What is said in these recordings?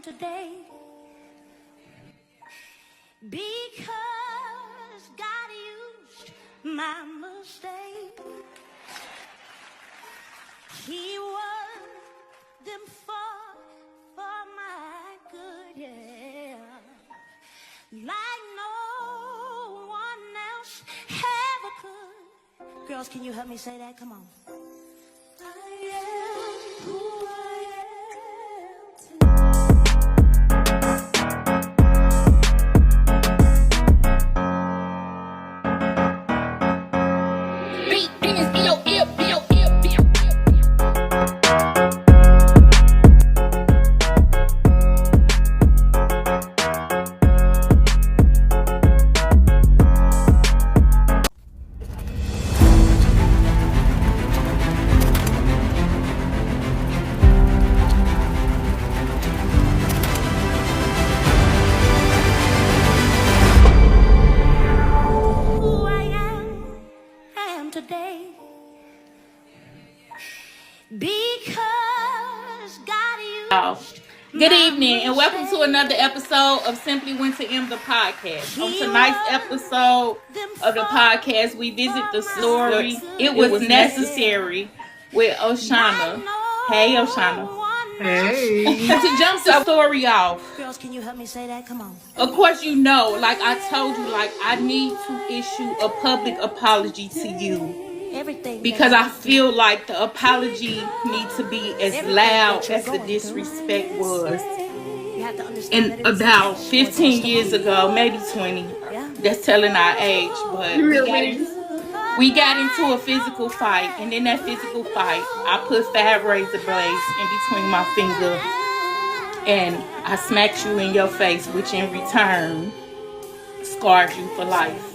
today because God used my mistake. He worked them for my good, yeah, like no one else ever could. Girls, can you help me say that? Come on. I am who I am today because God used. Good evening and welcome to another episode of Simply Winter M, the podcast. On tonight's episode of the podcast, we visit the story It Was Necessary with Oshana. Hey, Oshana. Hey. To jump the story off, Girls, can you help me say that? Come on. of course, you know, like I told you, like I need to issue a public apology to you. Everything. Because I feel like the apology needs to be as loud as the disrespect was. You have to understand And about 15 years ago, maybe 20, that's telling our age, but we got into a physical fight, and in that physical fight, I put 5 razor blades in between my finger, and I smacked you in your face, which in return scarred you for life.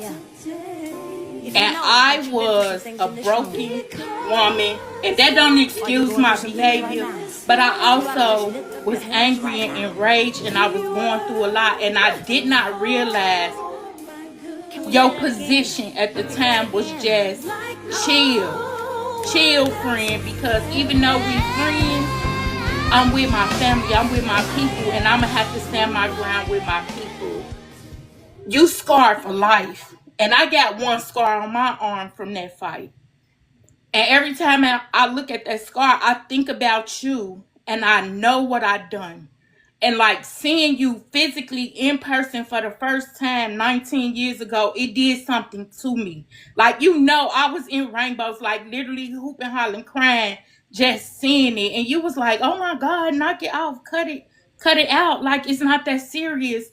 And I was a broken woman, and that don't excuse my behavior, but I also was angry and enraged, and I was going through a lot, and I did not realize your position at the time was just chill friend, because even though we friends, I'm with my family, I'm with my people, and I'm gonna have to stand my ground with my people. You scarred for life. And I got one scar on my arm from that fight. And every time I look at that scar, I think about you, and I know what I done. And like seeing you physically in person for the first time 19 years ago, it did something to me. Like, you know, I was in rainbows, like literally hooping, hollering, crying, just seeing it. And you was like, oh my God, knock it off, cut it out. Like, it's not that serious.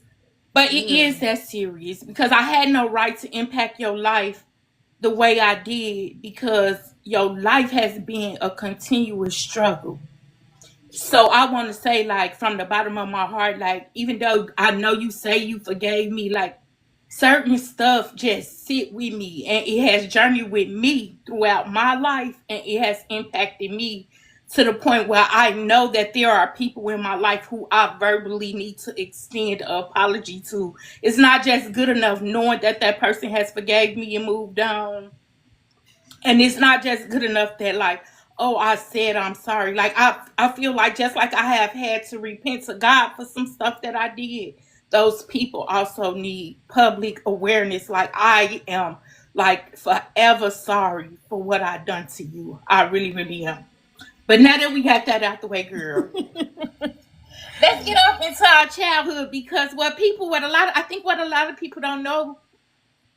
But it is that serious, because I had no right to impact your life the way I did, because your life has been a continuous struggle. So I want to say, like, from the bottom of my heart, like, even though I know you say you forgave me, like, certain stuff just sit with me, and it has journeyed with me throughout my life, and it has impacted me to the point where I know that there are people in my life who I verbally need to extend an apology to. It's not just good enough knowing that that person has forgave me and moved on. And it's not just good enough that, like, oh, I said I'm sorry. Like, I feel like just like I have had to repent to God for some stuff that I did, those people also need public awareness. Like, I am, like, forever sorry for what I done to you. I really, really am. But now that we got that out the way, girl, let's get off into our childhood, because what a lot of people don't know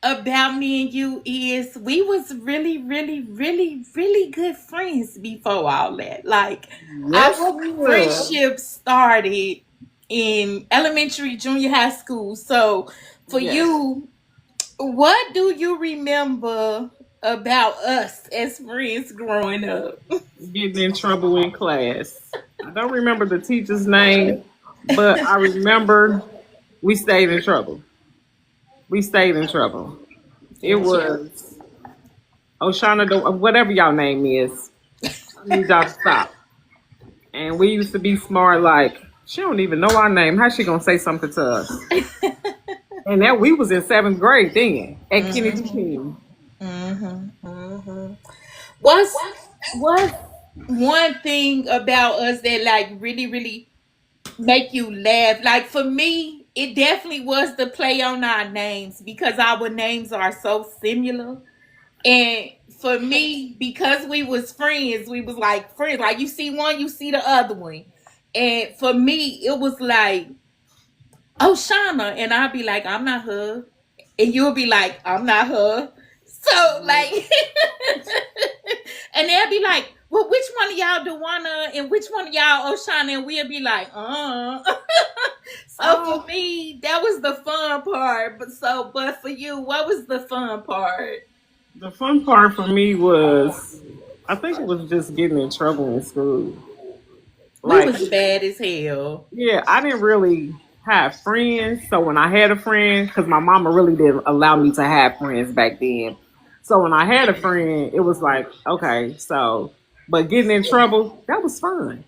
about me and you is we was really, really, really, really good friends before all that. Like, our friendship started in elementary, junior high school. So for you, what do you remember about us as friends growing up? Getting in trouble in class. I don't remember the teacher's name, but I remember we stayed in trouble. It was Oshana, whatever y'all name is. I need y'all to stop. And we used to be smart, like, she don't even know our name. How's she gonna say something to us? And that we was in 7th grade then at Kennedy King. What's one thing about us that, like, really, really make you laugh. Like for me, it definitely was the play on our names because our names are so similar. And for me, because we was friends, we was like friends. Like you see one, you see the other one. And for me, it was like, oh Shauna, and I'll be like, I'm not her. And you'll be like, I'm not her. So like and they'll be like, well, which one of y'all Dewana and which one of y'all Oshana? And we'll be like, So for me, that was the fun part. But for you, what was the fun part? The fun part for me was, I think it was just getting in trouble in school. We Like, was bad as hell. yeah, I didn't really have friends. So when I had a friend, because my mama really didn't allow me to have friends back then. So when I had a friend, it was like, okay, so, but getting in trouble, that was fun.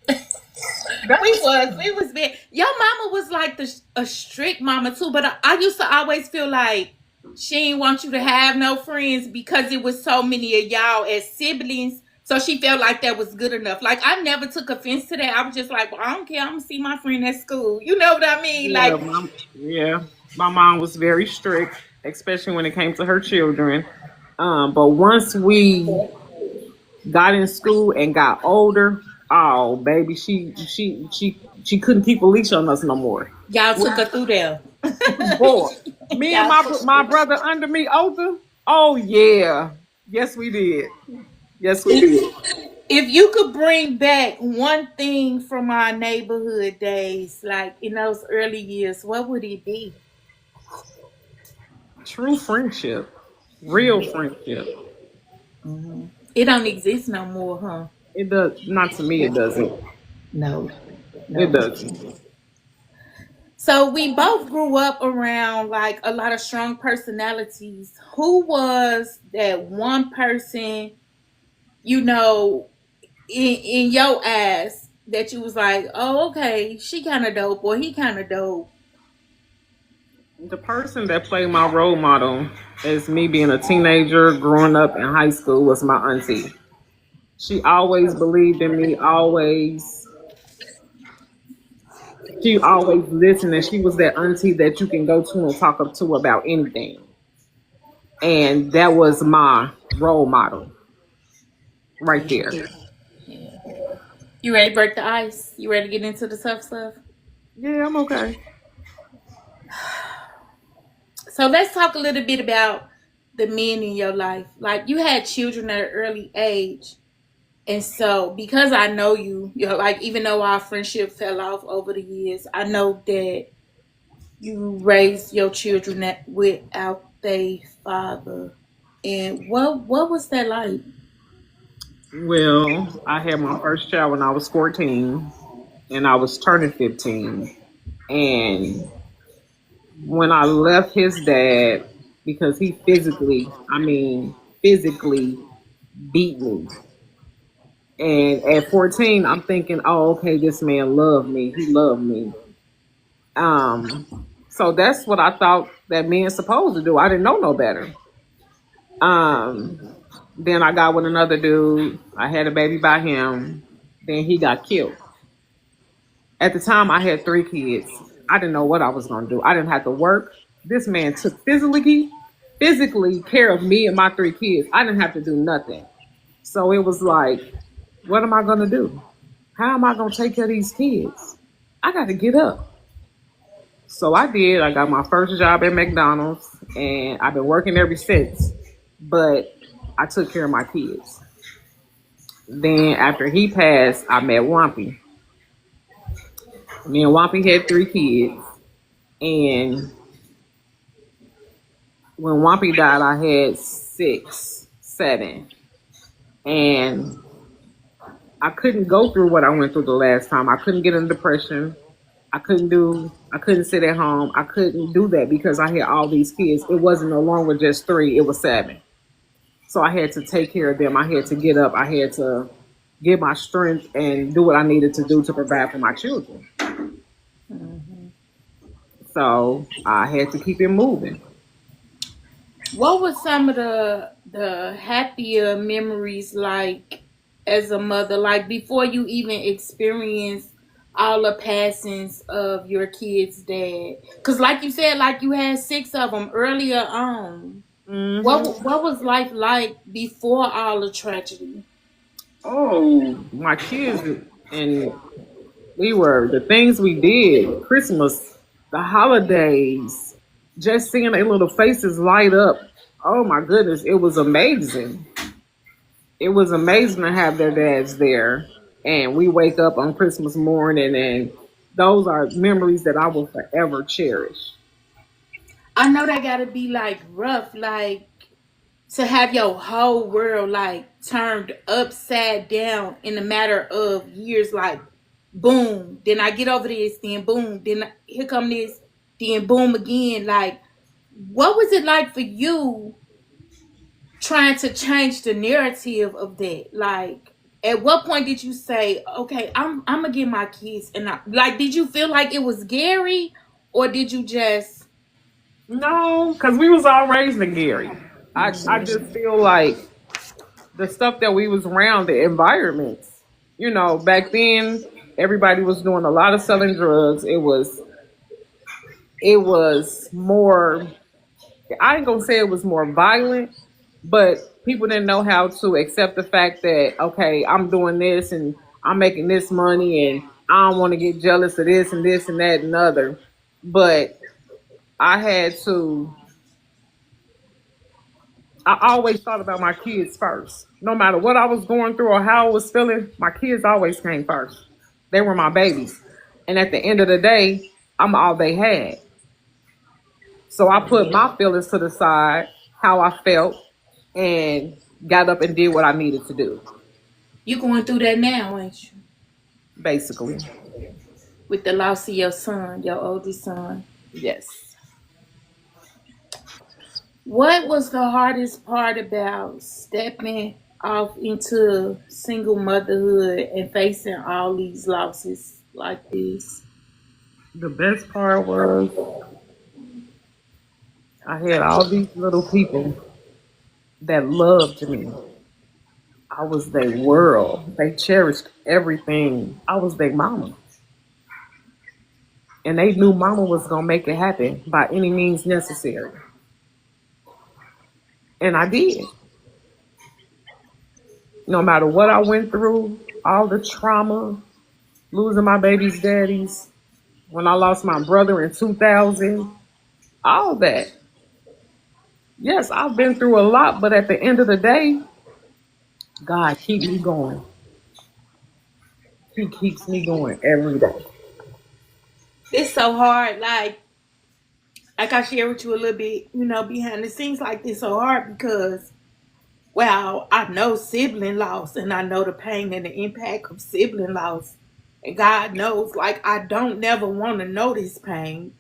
That was We was bad. Your mama was like a strict mama too, but I used to always feel like she didn't want you to have no friends because it was so many of y'all as siblings. So she felt like that was good enough. Like I never took offense to that. I was just like, well, I don't care. I'm gonna see my friend at school. You know what I mean? yeah, Like, yeah. My mom was very strict, especially when it came to her children. But once we got in school and got older, oh baby, she couldn't keep a leash on us no more. y'all took her through there. Boy, me and my brother under me, Otha. Oh yeah, yes we did. Yes we did. If you could bring back one thing from our neighborhood days, like in those early years, what would it be? True friendship, real friendship. It don't exist no more, huh? It does not to me. It doesn't. No. It doesn't. So we both grew up around like a lot of strong personalities. Who was that one person, you know, in your ass that you was like, oh, okay, she kind of dope or he kind of dope? The person that played my role model as me being a teenager, growing up in high school, was my auntie. She always believed in me. She always listened, and she was that auntie that you can go to and talk up to about anything. And that was my role model right there. You ready to break the ice? You ready to get into the tough stuff? Yeah, I'm okay. So let's talk a little bit about the men in your life. Like you had children at an early age. And so because I know you, like even though our friendship fell off over the years, I know that you raised your children without their father. And what was that like? Well, I had my first child when I was 14, and I was turning 15. And when I left his dad, because he physically beat me. And at 14, I'm thinking, oh, okay, this man loved me. He loved me. So that's what I thought that men's supposed to do. I didn't know no better. Then I got with another dude. I had a baby by him. Then he got killed. At the time, I had 3 kids. I didn't know what I was going to do. I didn't have to work. This man took physically care of me and my 3 kids. I didn't have to do nothing. So it was like, what am I going to do? How am I going to take care of these kids? I got to get up. So I did. I got my first job at McDonald's, and I've been working ever since. But I took care of my kids. Then after he passed, I met Wampy. Me and Wampy had 3 kids. And when Wampy died, I had 6, 7. And I couldn't go through what I went through the last time. I couldn't get in depression. I couldn't sit at home. I couldn't do that because I had all these kids. It wasn't no longer just 3, it was 7. So I had to take care of them. I had to get up. I had to get my strength and do what I needed to do to provide for my children. So I had to keep it moving. What was some of the happier memories like as a mother, like before you even experienced all the passings of your kids' dad? Because, like you said, like you had 6 of them earlier on. What was life like before all the tragedy? Oh, my kids and the things we did, Christmas, the holidays, just seeing their little faces light up. Oh my goodness, it was amazing. It was amazing to have their dads there. And we wake up on Christmas morning, and those are memories that I will forever cherish. I know that gotta be like rough, like to have your whole world like turned upside down in a matter of years. Like, boom, then I get over this, then boom, then here come this, then boom again. Like, what was it like for you trying to change the narrative of that? Like, at what point did you say, okay, I'm gonna get my kids, and like, did you feel like it was scary, or did you just No, because we was all raised in Gary. I just feel like the stuff that we was around, the environments, back then everybody was doing a lot of selling drugs. It was more, I ain't gonna say it was more violent, but people didn't know how to accept the fact that, okay, I'm doing this and I'm making this money, and I don't want to get jealous of this and this and that and other. But I had to, I always thought about my kids first. No matter what I was going through or how I was feeling, my kids always came first. They were my babies. And at the end of the day, I'm all they had. So I put my feelings to the side, how I felt, and got up and did what I needed to do, you going through that now, ain't you? basically. With the loss of your son, your oldest son. Yes. What was the hardest part about stepping off into single motherhood and facing all these losses like this? The best part was I had all these little people that loved me. I was their world. They cherished everything. I was their mama. And they knew mama was going to make it happen by any means necessary. And I did. No matter what I went through, all the trauma, losing my baby's daddies, when I lost my brother in 2000, all that. Yes, I've been through a lot, but at the end of the day, God keep me going. He keeps me going every day. It's so hard. Like I shared with you a little bit, behind the scenes, like this so hard because, well, I know sibling loss and I know the pain and the impact of sibling loss. And God knows, like, I don't never want to know this pain,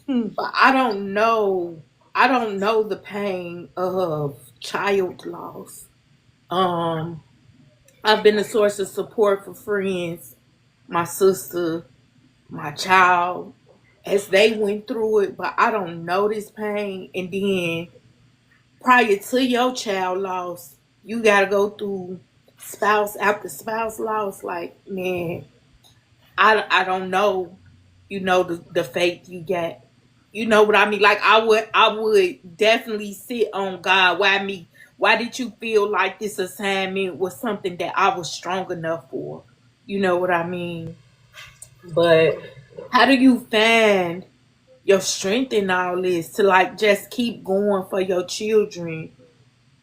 but I don't know the pain of child loss. Um, I've been a source of support for friends, my sister, my child, as they went through it, but I don't know this pain. And then prior to your child loss, you gotta go through spouse after spouse loss. Like, man, I don't know, the faith you get. You know what I mean? Like, I would definitely sit on God. Why me? Why did you feel like this assignment was something that I was strong enough for? You know what I mean? But how do you find your strength in all this to like just keep going for your children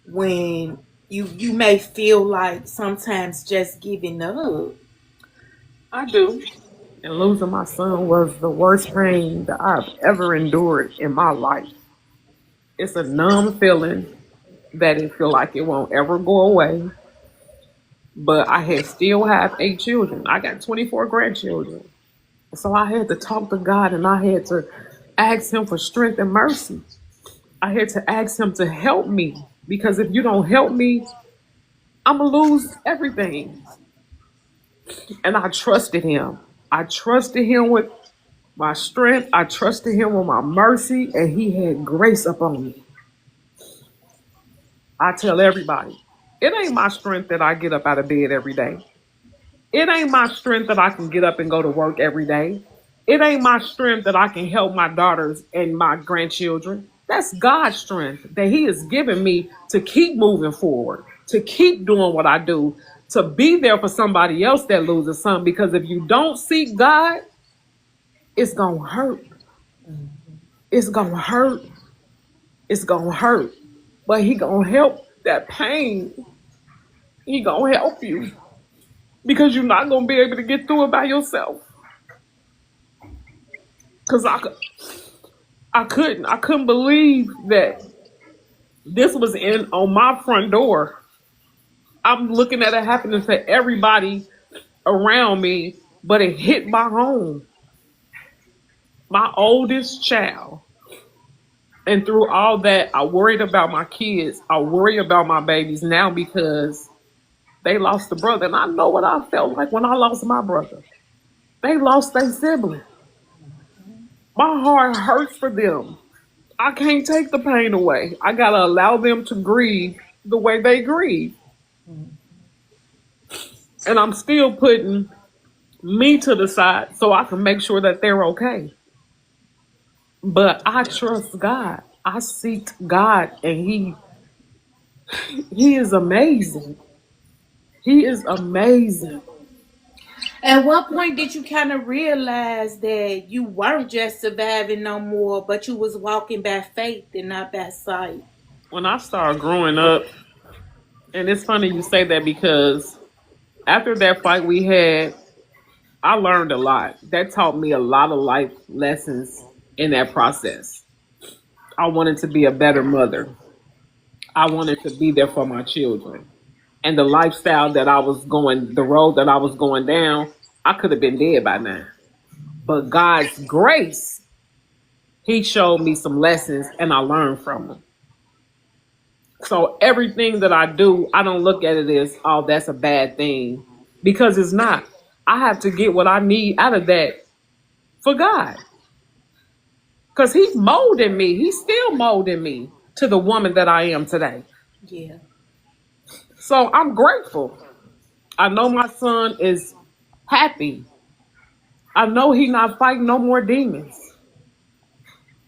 when you may feel like sometimes just giving up? I do. And losing my son was the worst pain that I've ever endured in my life. It's a numb feeling that it feel like it won't ever go away. But I had still have 8 children. I got 24 grandchildren. So I had to talk to God, and I had to ask him for strength and mercy. I had to ask him to help me, because if you don't help me, I'm going to lose everything. And I trusted him. I trusted him with my strength. I trusted him with my mercy, and he had grace upon me. I tell everybody, it ain't my strength that I get up out of bed every day. It ain't my strength that I can get up and go to work every day. It ain't my strength that I can help my daughters and my grandchildren. That's God's strength that He has given me to keep moving forward, to keep doing what I do, to be there for somebody else that loses something. Because if you don't seek God, it's going to hurt. It's going to hurt. It's going to hurt. But He going to help that pain. He going to help you. Because you're not going to be able to get through it by yourself. Because I couldn't believe that this was on my front door. I'm looking at it happening to everybody around me, but it hit my home. My oldest child. And through all that, I worried about my kids. I worry about my babies now because they lost a brother. And I know what I felt like when I lost my brother. They lost their sibling. My heart hurts for them. I can't take the pain away. I got to allow them to grieve the way they grieve. And I'm still putting me to the side so I can make sure that they're okay. But I trust God. I seek God, and He is amazing. He is amazing. At what point did you kind of realize that you weren't just surviving no more, but you was walking by faith and not by sight? When I started growing up, and it's funny you say that because after that fight we had, I learned a lot. That taught me a lot of life lessons in that process. I wanted to be a better mother. I wanted to be there for my children. And the lifestyle that I was going, the road that I was going down, I could have been dead by now. But God's grace, He showed me some lessons and I learned from them. So everything that I do, I don't look at it as, oh, that's a bad thing. Because it's not. I have to get what I need out of that for God. Because He's molding me. He's still molding me to the woman that I am today. Yeah. So I'm grateful. I know my son is happy. I know he's not fighting no more demons.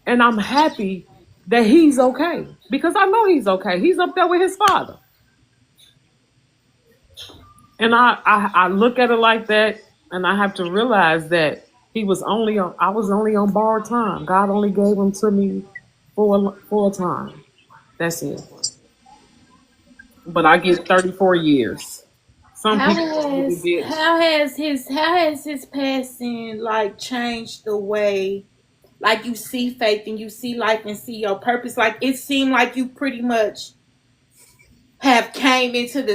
And I'm happy that he's okay. Because I know he's okay. He's up there with his father. And I look at it like that, and I have to realize that I was only on borrowed time. God only gave him to me for a time. That's it. But I get 34 years. Some How people did. has his passing like changed the way like you see faith and you see life and see your purpose? Like it seemed like you pretty much have came into the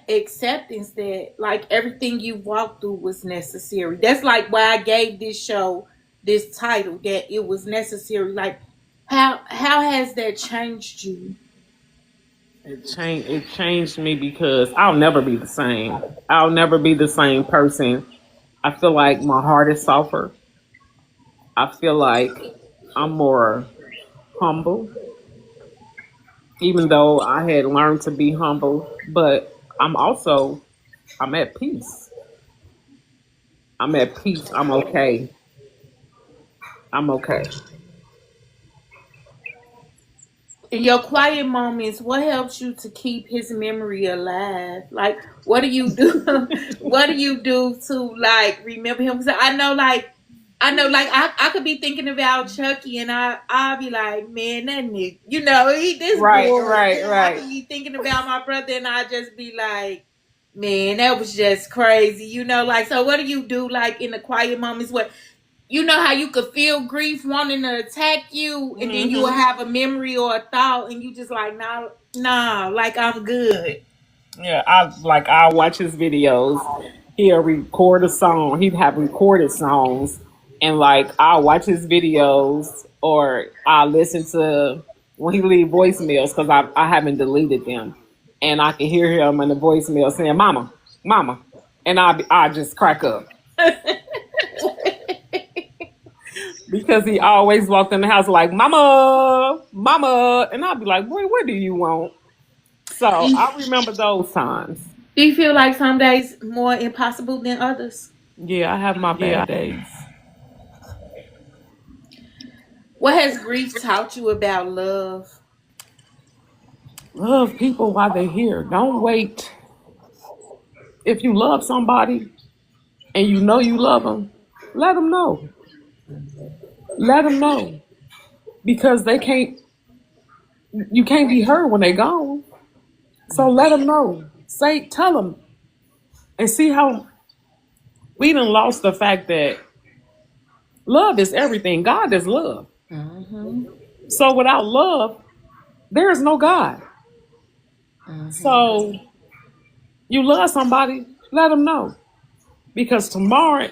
acceptance that like everything you walked through was necessary. That's like why I gave this show this title, that it was necessary. Like how has that changed you? It changed me because I'll never be the same. I'll never be the same person. I feel like my heart is softer. I feel like I'm more humble. Even though I had learned to be humble, but I'm at peace. I'm at peace. I'm okay. I'm okay. In your quiet moments, what helps you to keep his memory alive? Like, what do you do? What do you do to like remember him? Because I know, I could be thinking about Chucky, and I'll be like, man, that nigga, he this Right, boy. right, I right. could be thinking about my brother, and I just be like, man, that was just crazy, Like, so what do you do, like in the quiet moments where? You know how you could feel grief wanting to attack you, and then you will have a memory or a thought, and you just like, nah, like I'm good. Yeah, I'll watch his videos. He'll record a song. He'd have recorded songs, and like I'll watch his videos, or I'll listen to when he leave voicemails because I haven't deleted them, and I can hear him in the voicemail saying, "Mama, mama," and I just crack up. Because he always walked in the house like, "Mama, mama," and I'd be like, "Boy, what do you want?" So I remember those times. Do you feel like some days more impossible than others? Yeah, I have my bad days. What has grief taught you about love? Love people while they're here. Don't wait. If you love somebody and you know you love them, let them know. Let them know because they can't. You can't be hurt when they gone. So let them know. Tell them, and see how we done lost the fact that love is everything. God is love. So without love, there is no God. So you love somebody, let them know. Because tomorrow,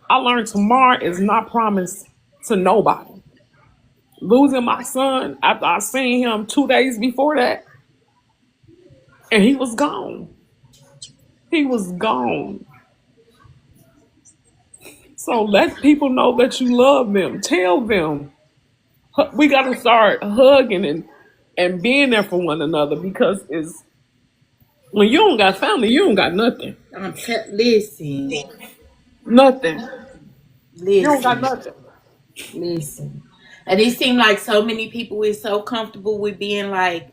I learned tomorrow is not promised to nobody. Losing my son after I seen him 2 days before that, and he was gone. He was gone. So let people know that you love them. Tell them. We got to start hugging and being there for one another because it's when you don't got family, you don't got nothing. Listen, Nothing. You don't got listen, nothing. listen. And it seems like so many people is so comfortable with being like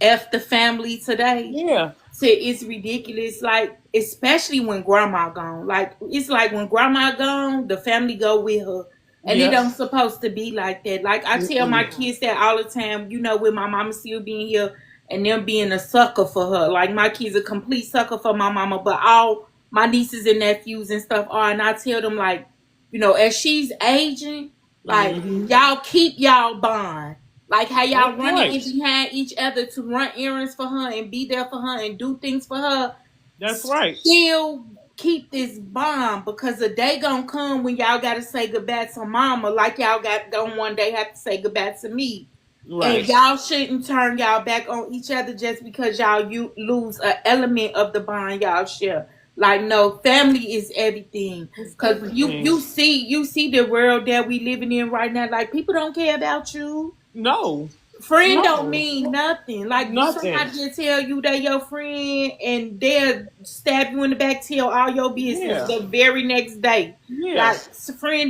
F the family today. Yeah. So it's ridiculous. Like, especially when grandma gone. Like, it's like when grandma gone, the family go with her. And it Yeah. don't supposed to be like that. Like, I tell my kids that all the time, with my mama still being here and them being a sucker for her. Like, my kids a complete sucker for my mama, but all my nieces and nephews and stuff are. And I tell them, like, as she's aging, like, y'all keep y'all bond. Like how y'all That's running right. in behind each other to run errands for her and be there for her and do things for her. That's right. Still keep this bond because the day gonna come when y'all gotta say goodbye to mama, like y'all gonna one day have to say goodbye to me. Right. And y'all shouldn't turn y'all back on each other just because you lose an element of the bond y'all share. Like, no, family is everything. Cause you see the world that we living in right now. Like, people don't care about you. No. Friend No. don't mean nothing. Like, Nothing. somebody just tell you they your friend and they'll stab you in the back, tell all your business Yeah. the very next day. Yeah. Like,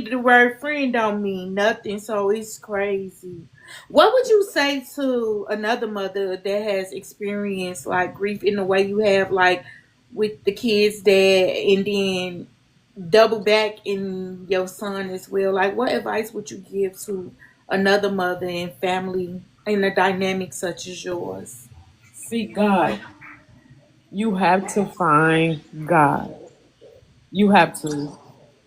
the word friend don't mean nothing. So it's crazy. What would you say to another mother that has experienced like grief in the way you have, like with the kids that, and then double back in your son as well? Like, what advice would you give to another mother and family in a dynamic such as yours? Seek God. You have to find God. You have to.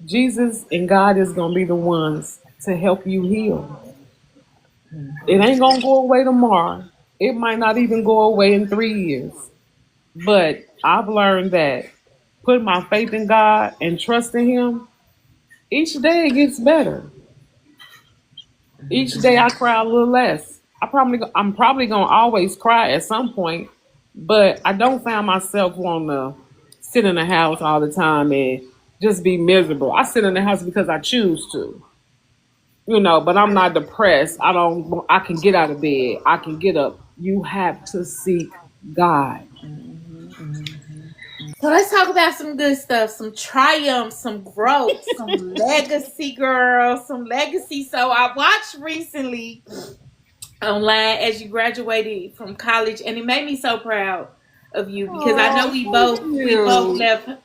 Jesus and God is gonna be the ones to help you heal. It ain't gonna go away tomorrow. It might not even go away in 3 years. But I've learned that putting my faith in God and trusting Him, each day it gets better. Each day I cry a little less. I'm probably gonna always cry at some point, but I don't find myself wanting to sit in the house all the time and just be miserable. I sit in the house because I choose to, but I'm not depressed. I can get out of bed. I can get up. You have to seek God. So let's talk about some good stuff, some triumph, some growth, some legacy, girl, some legacy. So I watched recently online as you graduated from college, and it made me so proud of you because I know we both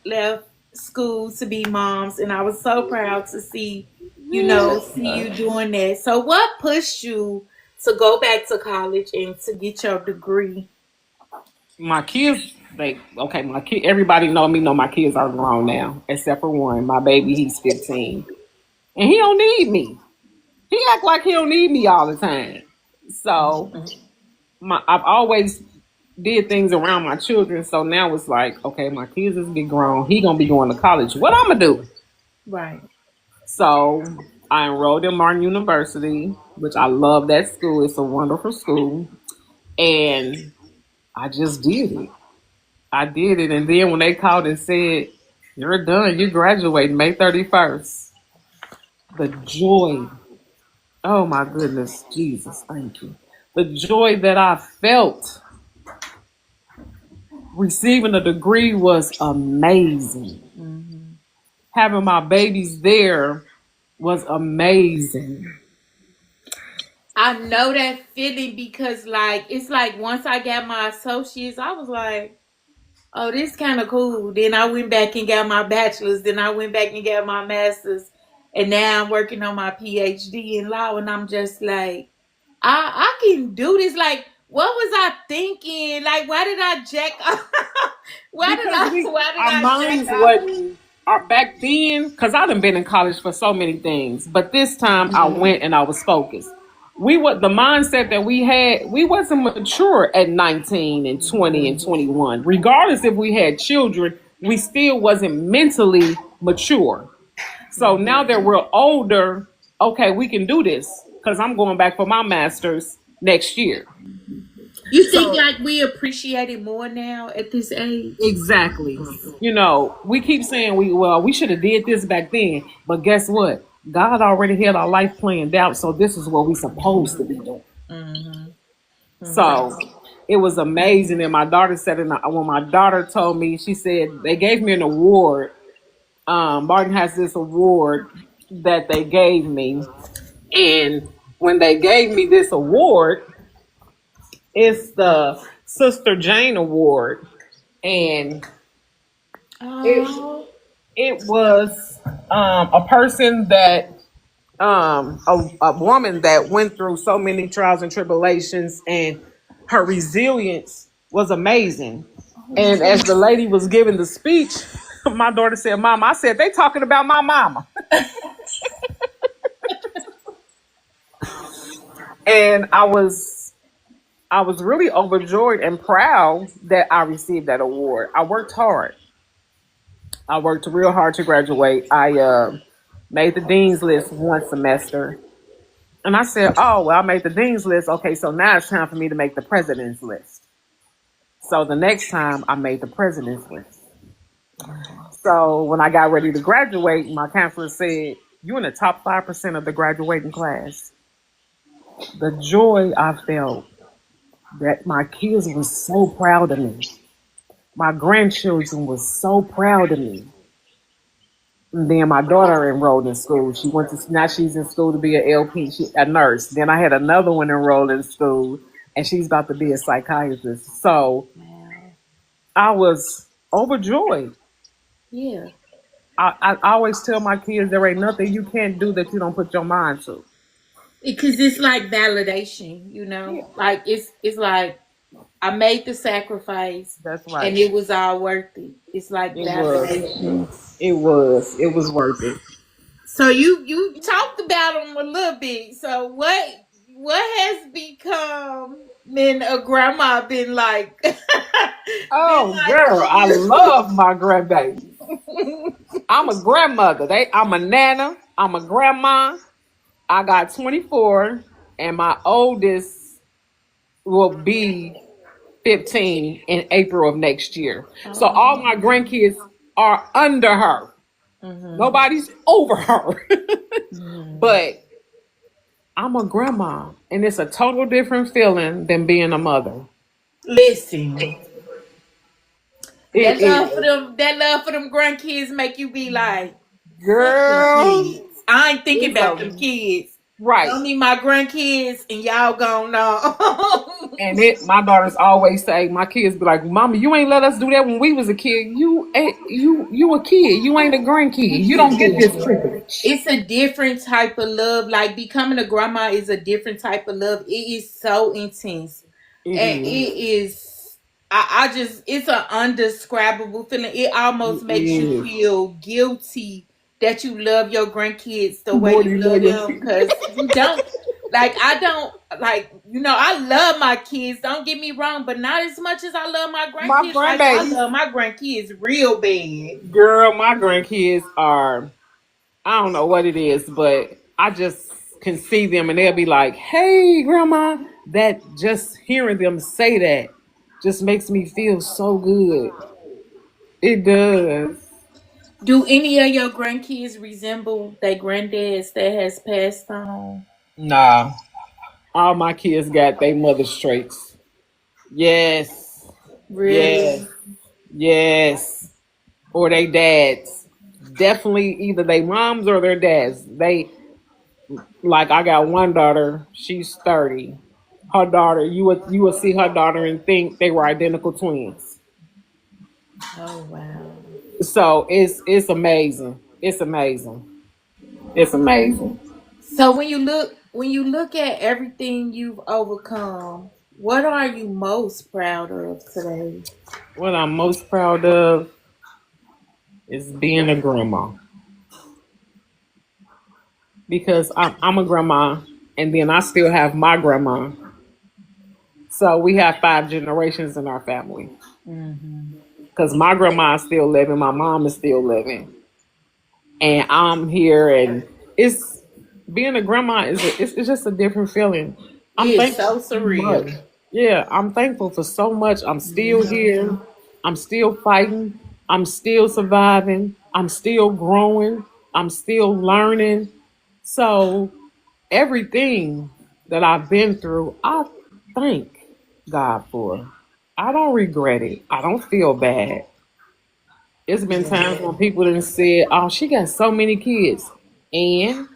left school to be moms, and I was so proud to see you doing that. So what pushed you to go back to college and to get your degree? My kids, everybody know my kids are grown now, except for one. My baby, he's 15. And he don't need me. He act like he don't need me all the time. So I've always did things around my children. So now it's like, okay, my kids is get grown. He gonna be going to college. What I'm gonna do? Right. So I enrolled in Martin University, which I love that school. It's a wonderful school. And I just did it. I did it. And then when they called and said, you're done, you graduate May 31st, the joy. Oh my goodness, Jesus, thank you. The joy that I felt. receiving a degree was amazing. Having my babies there was amazing. I know that feeling because, like, it's like once I got my associates, I was like, oh, this kind of cool. Then I went back and got my bachelor's. Then I went back and got my master's. And now I'm working on my PhD in law. And I'm just like, I can do this. Like, what was I thinking? Like, why did I jack off? Because why did our I minds jack off? wasn't back then, because I've been in college for so many things. But this time I went and I was focused. The mindset that we had, we wasn't mature at 19 and 20 and 21. Regardless if we had children, we still wasn't mentally mature. So now that we're older, okay, we can do this because I'm going back for my master's next year. You think like we appreciate it more now at this age? Exactly. We keep saying we should have did this back then, but guess what? God already had our life planned out, so this is what we supposed to be doing. So it was amazing. And my daughter said, when my daughter told me, she said they gave me an award. Barton has this award that they gave me, and when they gave me this award, it's the Sister Jane Award, and Oh, it was a person that a woman that went through so many trials and tribulations, and her resilience was amazing. And as the lady was giving the speech, my daughter said, "Mama," I said, "They talking about my mama." And I was really overjoyed and proud that I received that award. I worked hard. I worked real hard to graduate. I made the dean's list one semester. And I said, "Oh, well, I made the dean's list. Okay, so now it's time for me to make the president's list." So the next time I made the president's list. So when I got ready to graduate, my counselor said, "You're in the top 5% of the graduating class." The joy I felt, that my kids were so proud of me. My grandchildren were so proud of me. And then my daughter enrolled in school. Now she's in school to be an LP, a nurse. Then I had another one enrolled in school, and she's about to be a psychiatrist. So I was overjoyed. yeah. I always tell my kids there ain't nothing you can't do that you don't put your mind to. Because it's like validation, you know. Like it's like I made the sacrifice, That's and right. it was all worth it. It's like It was. validation. It was. It was worth it. So you talked about them a little bit. So what has become been a grandma been like? Been Oh, like girl, to I you? love my grandbaby. I'm a grandmother. I'm a nana. I'm a grandma. I got 24, and my oldest will be 15 in April of next year. So all my grandkids are under her. Nobody's over her. But I'm a grandma, and it's a total different feeling than being a mother. Listen, It is. that love for them grandkids make you be like, fuck them Girl, kids. I ain't thinking it's about them kids. right. Don't need my grandkids, and y'all gone on. And my daughters always say, my kids be like, "Mama, you ain't let us do that when we was a kid. You a kid. You ain't a grandkid. You don't get this privilege." It's a different type of love. Like becoming a grandma is a different type of love. It is so intense. It And it is. is I just it's an undescribable feeling. It almost It makes you is. feel guilty that you love your grandkids the way More you than love your them because you don't I don't I love my kids, don't get me wrong, but not as much as I love my my grandkids. Like I grandbabies. love my grandkids real bad. Girl, my grandkids are, I don't know what it is, but I just can see them and they'll be like, "Hey, grandma." That just hearing them say that just makes me feel so good. It does. Do any of your grandkids resemble their granddad's that has passed on? Nah. All my kids got their mother's traits. Yes. Yes. Really? Yes. Or they dads. Definitely either they moms or their dads. They like I got one daughter, she's 30. Her daughter, you would see her daughter and think they were identical twins. Oh wow. So it's amazing. It's amazing. It's amazing. So when you look at everything you've overcome, what are you most proud of today? What I'm most proud of is being a grandma because I'm a grandma, and then I still have my grandma. So we have 5 generations in our family. Because my grandma is still living, my mom is still living, and I'm here, and it's being a grandma it's just a different feeling. I'm It's thankful so for so much. surreal. Yeah, I'm thankful for so much. I'm still here. I'm still fighting. I'm still surviving. I'm still growing. I'm still learning. So everything that I've been through, I thank God for. I don't regret it. I don't feel bad. It's been times when people done said, "Oh, she got so many kids," and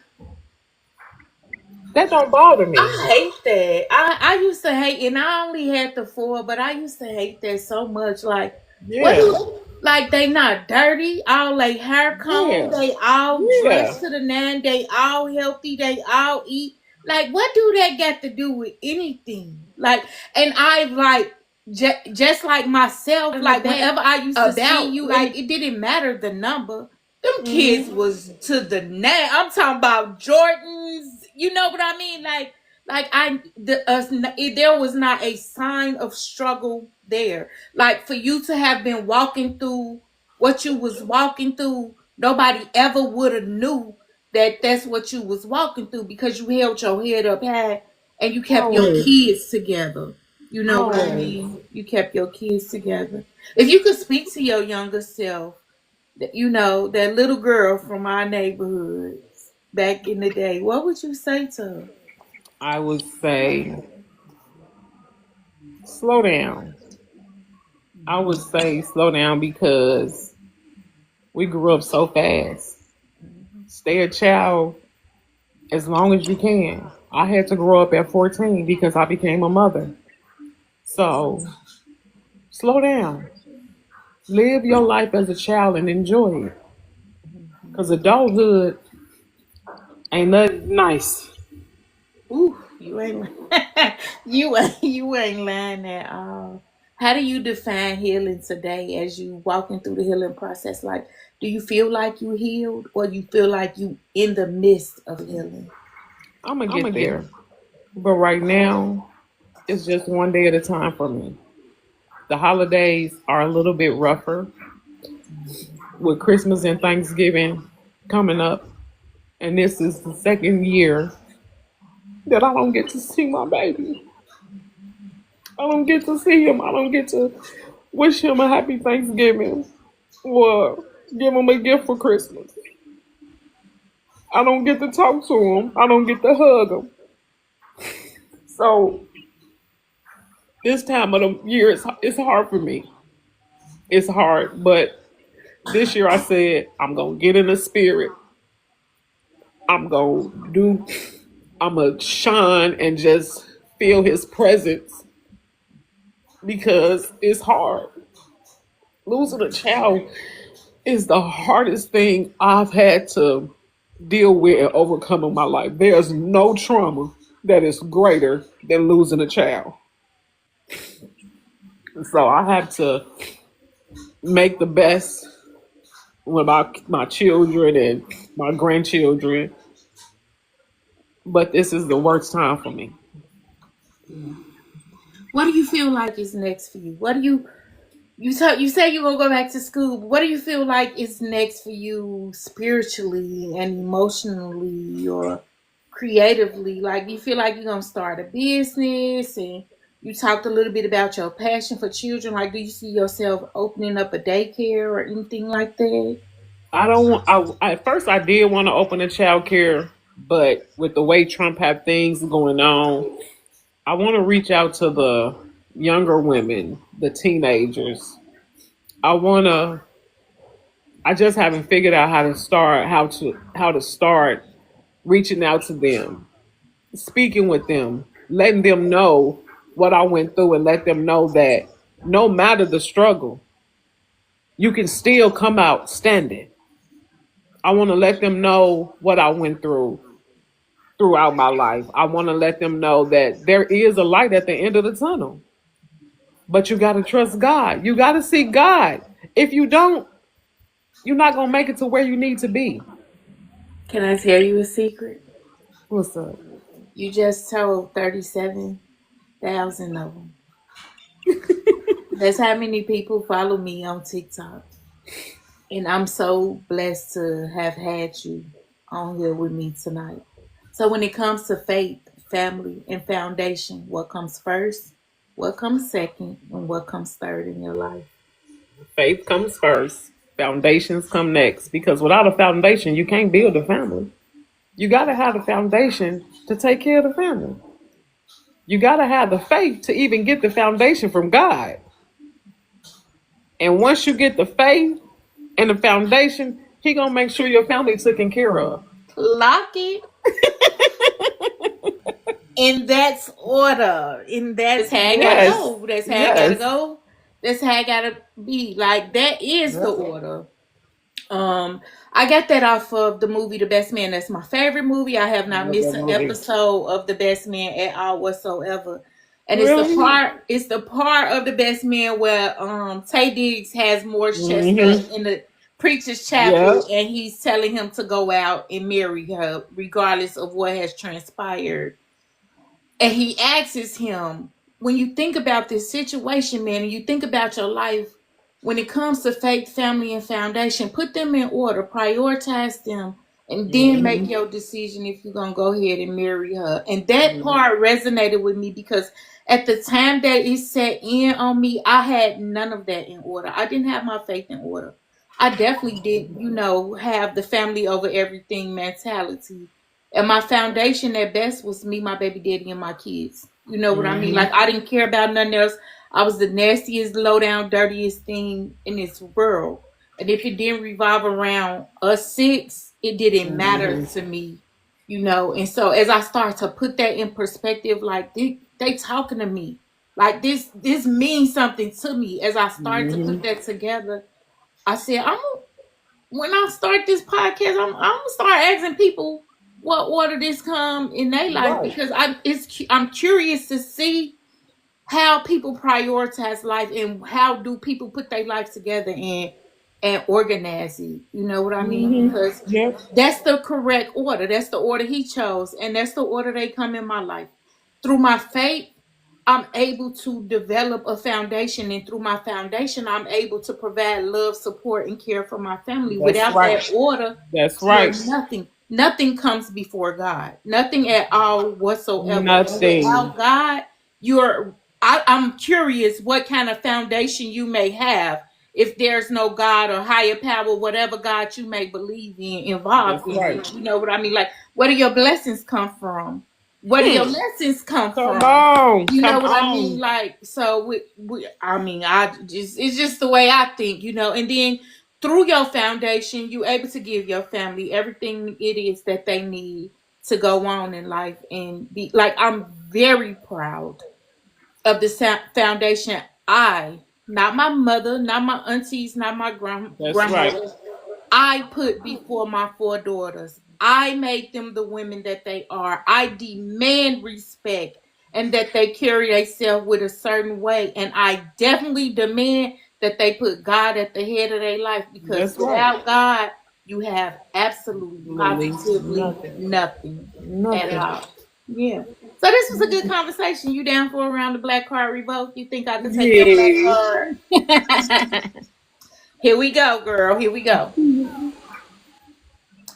that don't bother me. I hate that. I used to hate, and I only had the four, but I used to hate that so much. Like, what Yeah, do like they not dirty? All they hair combed, yeah, they all yeah. dressed to the nine, they all healthy, they all eat. Like, what do that got to do with anything? Like, and I like just like myself. Like, whenever I used to see you, like it didn't matter the number. Them kids Hmm. was to the net. I'm talking about Jordans. You know what I mean? Like there was not a sign of struggle there. Like for you to have been walking through what you was walking through, nobody ever would have knew that that's what you was walking through because you held your head up high and you kept your Always, kids together. You know what I always. mean? You kept your kids together. If you could speak to your younger self, that little girl from our neighborhood back in the day, what would you say to her? I would say slow down. I would say slow down because we grew up so fast. Stay a child as long as you can. I had to grow up at 14 because I became a mother. So slow down. Live your life as a child and enjoy it. Because adulthood ain't nothing nice. Ooh, you ain't you ain't lying at all. How do you define healing today as you walking through the healing process? Like, do you feel like you healed or you feel like you in the midst of healing? I'm going to get there. But right now, it's just one day at a time for me. The holidays are a little bit rougher with Christmas and Thanksgiving coming up. And this is the second year that I don't get to see my baby. I don't get to see him. I don't get to wish him a happy Thanksgiving or give him a gift for Christmas. I don't get to talk to him. I don't get to hug him. So this time of the year, it's hard for me. It's hard, but this year I said I'm gonna get in the spirit. I'm gonna do. I'm gonna shine and just feel His presence because it's hard. Losing a child is the hardest thing I've had to deal with and overcome in my life. There's no trauma that is greater than losing a child. So I have to make the best with my children and my grandchildren. But this is the worst time for me. What do you feel like is next for you? What do you say you're gonna go back to school, but what do you feel like is next for you spiritually and emotionally or creatively? Like, do you feel like you're gonna start a business? And you talked a little bit about your passion for children. Like, do you see yourself opening up a daycare or anything like that? I don't want. At first, I did want to open a child care, but with the way Trump have things going on, I want to reach out to the younger women, the teenagers, I wanna. I just haven't figured out how to start reaching out to them, speaking with them, letting them know what I went through, and let them know that no matter the struggle, you can still come out standing. I want to let them know what I went through throughout my life. I want to let them know that there is a light at the end of the tunnel, but you got to trust God. You got to seek God. If you don't, you're not going to make it to where you need to be. Can I tell you a secret? What's up? You just told 37,000 of them. That's how many people follow me on TikTok. And I'm so blessed to have had you on here with me tonight. So when it comes to faith, family, and foundation, what comes first, what comes second, and what comes third in your life? Faith comes first. Foundations come next. Because without a foundation, you can't build a family. You got to have a foundation to take care of the family. You got to have the faith to even get the foundation from God. And once you get the faith and the foundation, He gonna make sure your family taken care of. Lock it. And that's order. And that's how I gotta go. That's how I gotta go. That's how I gotta be. Like, that is the order. I got that off of the movie The Best Man. That's my favorite movie. I have not missed an episode of The Best Man at all whatsoever. And it's the part of The Best Man where Tay Diggs has Morris Chestnut in the preacher's chapel, and he's telling him to go out and marry her regardless of what has transpired. And he asks him, when you think about this situation, man, and you think about your life, when it comes to faith, family, and foundation, put them in order, prioritize them, and then make your decision if you're going to go ahead and marry her. And that part resonated with me because at the time that it set in on me, I had none of that in order. I didn't have my faith in order. I definitely didn't, have the family over everything mentality. And my foundation at best was me, my baby daddy, and my kids. You know what I mean? Like, I didn't care about nothing else. I was the nastiest, low down, dirtiest thing in this world. And if it didn't revolve around us six, it didn't matter to me, And so as I start to put that in perspective, like they talking to me, like this means something to me. As I start to put that together, I said, when I start this podcast, I'm gonna start asking people what order this come in their life, because I'm curious to see how people prioritize life and how do people put their life together and organize it. You know what I mean? Because that's the correct order. That's the order He chose, and that's the order they come in my life. Through my faith, I'm able to develop a foundation, and through my foundation, I'm able to provide love, support, and care for my family. Without that order, nothing comes before God. Nothing at all whatsoever. Nothing. Without God, I'm curious what kind of foundation you may have if there's no God or higher power, whatever God you may believe in involved in it. You know what I mean? Like, where do your blessings come from? Where do your lessons come from? You know what I mean? Like, so it's just the way I think, and then through your foundation, you're able to give your family everything it is that they need to go on in life and be like, I'm very proud of the foundation not my mother, not my aunties, not my grandmother, I put before my 4 daughters. I made them the women that they are. I demand respect and that they carry themselves with a certain way. And I definitely demand that they put God at the head of their life, because without God, you have absolutely, positively nothing at all. Yeah. So this was a good conversation. You down for a round of Black Card Revoke? You think I can take your Black Card? Here we go, girl. Here we go.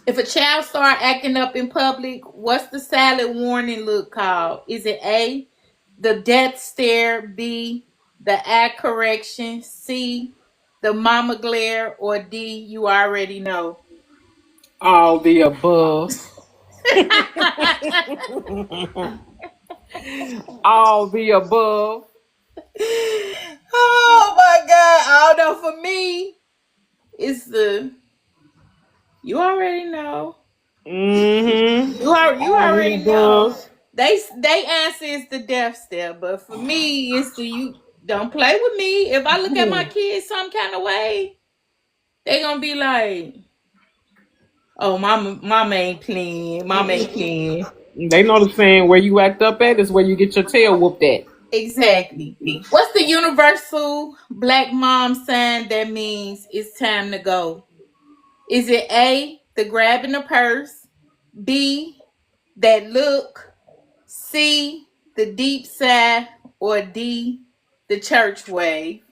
If a child start acting up in public, what's the silent warning look called? Is it A, the death stare, B, the eye correction, C, the mama glare, or D, you already know? All the above. All the above. Oh my God. I don't know. For me, it's the, you already know. Mm-hmm. You All the already know. above. They answer is the death stare, but for me, it's the, you don't play with me. If I look at my kids some kind of way, they gonna be like, "Oh, mama ain't playing. Mama ain't playing." They know the saying, where you act up at is where you get your tail whooped at. Exactly. What's the universal black mom sign that means it's time to go? Is it A, the grabbing the purse, B, that look, C, the deep sigh, or D, the church way?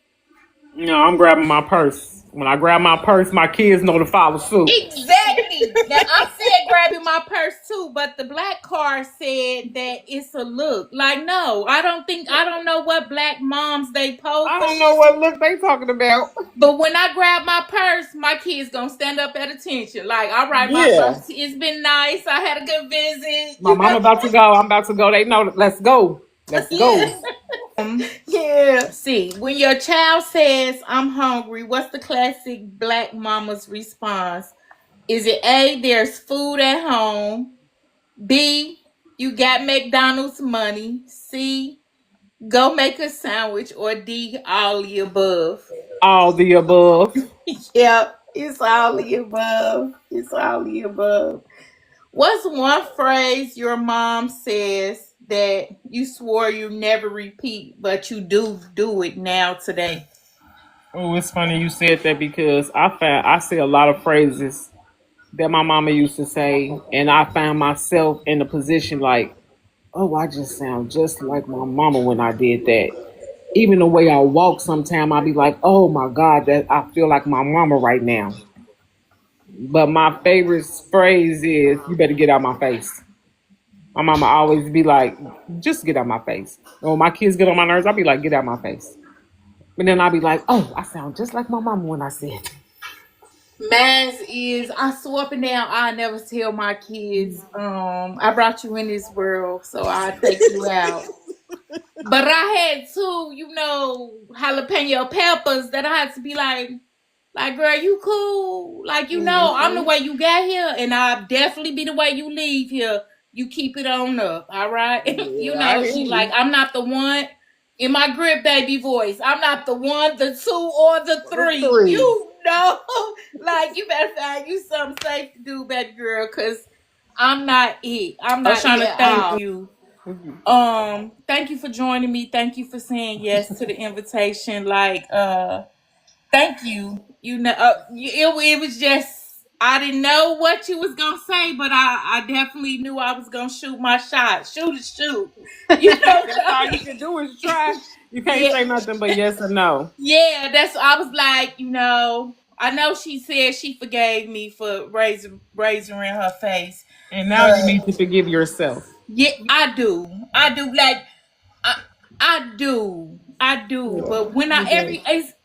No, I'm grabbing my purse. When I grab my purse, my kids know to follow suit. Exactly. Now I said grabbing my purse too, but the black card said that it's a look. Like, no, I don't know what black moms they post I for don't know shit. what look they talking about. But when I grab my purse, my kids gonna stand up at attention. Like, all right, my Yeah. first, it's been nice. I had a good visit. My mama about to go. I'm about to go. They know. Let's go. Let's go. Yeah. Yeah. See, when your child says, "I'm hungry," what's the classic black mama's response? Is it A, there's food at home? B, you got McDonald's money? C, go make a sandwich? Or D, all the above? All the above. Yep, it's all the above. It's all the above. What's one phrase your mom says that you swore you never repeat, but you do it now today? Oh, it's funny you said that because I say a lot of phrases that my mama used to say, and I found myself in a position like, oh, I just sound just like my mama when I did that. Even the way I walk, sometime I'll be like, oh my God, that I feel like my mama right now. But my favorite phrase is, you better get out my face. My mama always be like, just get out my face. And when my kids get on my nerves, I'll be like, get out my face. But then I'll be like, oh, I sound just like my mama when I said it. Mine is, I swore up and down I never tell my kids, I brought you in this world, so I take you out. But I had two, jalapeno peppers that I had to be like, girl, you cool. Like, I'm the way you got here, and I'll definitely be the way you leave here. You keep it on up, all right? I hear She you. like, I'm not the one in my grip baby voice. I'm not the one, the two, or the three. Like, you better find you something safe to do, baby girl, because I'm not it. I'm not Oshana, it. thank You. Thank you for joining me. Thank you for saying yes to the invitation. Thank you. It was just, I didn't know what you was gonna say, but I definitely knew I was gonna shoot my shot. Shoot. That's all you can do is try. You can't Yeah. say nothing but yes or no. Yeah, I was like, I know she said she forgave me for razor in her face. And now you need to forgive yourself. Yeah, I do. Like, I do. But when I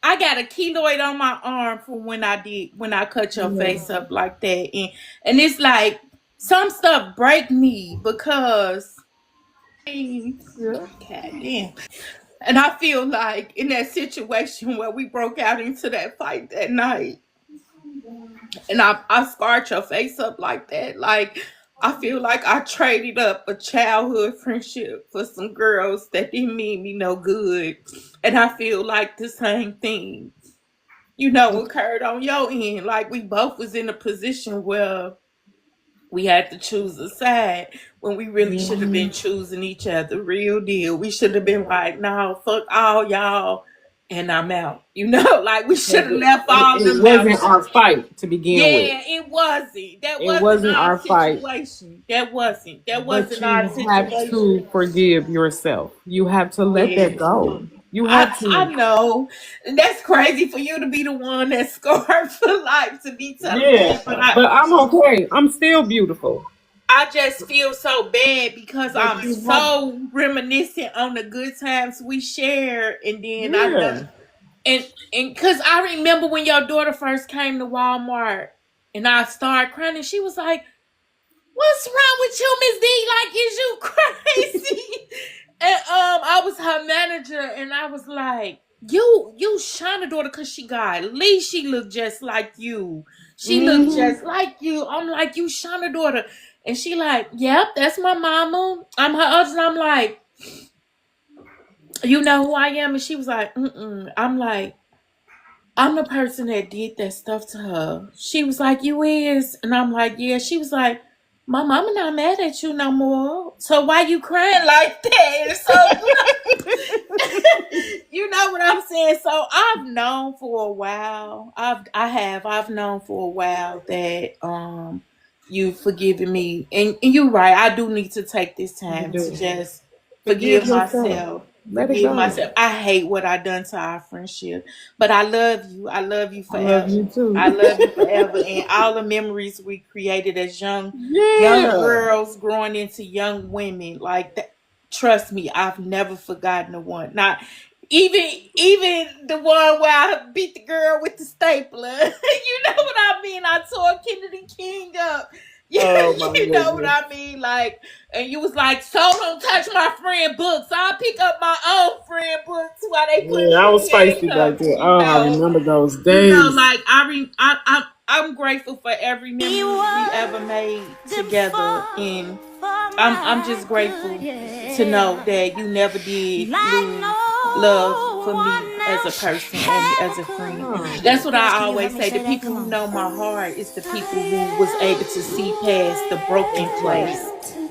got a keloid on my arm from when I cut your face up like that, and it's like some stuff break me because, God damn. And I feel like in that situation where we broke out into that fight that night, and I scarred your face up like that, like, I feel like I traded up a childhood friendship for some girls that didn't mean me no good. And I feel like the same thing, occurred on your end. Like, we both was in a position where we had to choose a side when we really should have been choosing each other. Real deal. We should have been like, no, fuck all y'all, and I'm out. Like, we should have left all It them wasn't out. our fight to begin with. Yeah, it wasn't. That It wasn't our fight. situation. That wasn't But you our have situation. to forgive yourself. You have to let that go. You have to. I know. That's crazy for you to be the one that's scarred for life, to be telling Yeah, me. But but I'm okay. I'm still beautiful. I just feel so bad because But I'm you so reminiscent on the good times we shared, and then I Yeah. know, and because I remember when your daughter first came to Walmart, and I started crying, and she was like, "What's wrong with you, Miss D? Like, is you crazy?" And I was her manager, and I was like, you Shauna daughter, cause she got at least she looked just like you. She looked just like you. I'm like, you Shauna daughter. And she like, yep, that's my mama. I'm her other. I'm like, you know who I am? And she was like, I'm like, I'm the person that did that stuff to her. She was like, you is? And I'm like, yeah. She was like, my mama not mad at you no more. So why you crying like that? So you know what I'm saying? So I've known for a while. I've known for a while that you've forgiven me. And you're right, I do need to take this time to just forgive myself. Let it Forgive go. myself. I hate what I done to our friendship. But I love you. I love you I forever. love you too. I love you forever. And all the memories we created as young Yeah. girls growing into young women. Like that, trust me, I've never forgotten the one. Not even the one where I beat the girl with the stapler. You know what I mean? I tore Kennedy King up. Oh, my You know what goodness. I mean? Like, and you was like, so don't touch my friend books. I'll pick up my own friend books while they put Yeah, I was you in spicy back handcuffs, there. you Oh, I know. remember those You days. know, like I'm grateful for every memory we ever made together, and I'm just grateful to know that you never did lose love for me as a person and as a friend. That's what I always say. The people who know my heart is the people who was able to see past the broken place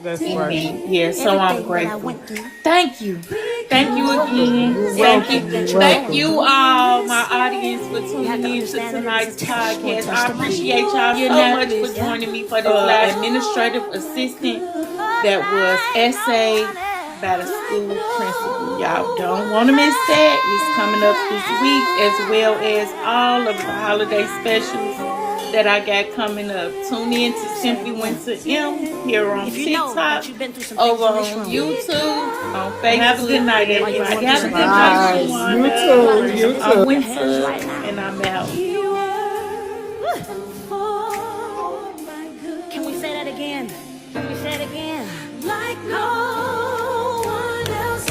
That's in right. me. Yeah, so I'm grateful. Thank you. Thank you again. You're Thank welcome. you. You're Thank welcome. you all, my audience, for tuning in to tonight's podcast. I appreciate y'all so much for joining me for this last administrative assistant that was essay by the school principal. Y'all don't want to miss that. It's coming up this week, as well as all of the holiday specials that I got coming up. Tune in to Simply Winter M here on If you know TikTok, that you've been through some things over in this on room, YouTube, on Facebook. Have a good night, everybody. Have a good Bye. night, You Shawana. too. You I'm too. Winter, and I'm out. can we say that again? Can we say it again? Like no one else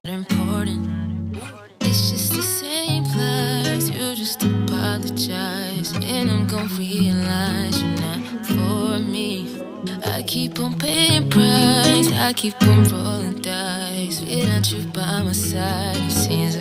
important. It's just the same place. You just apologize, and I'm gonna realize you're not for me. I keep on paying price, I keep on rolling dice. Without you by my side, it seems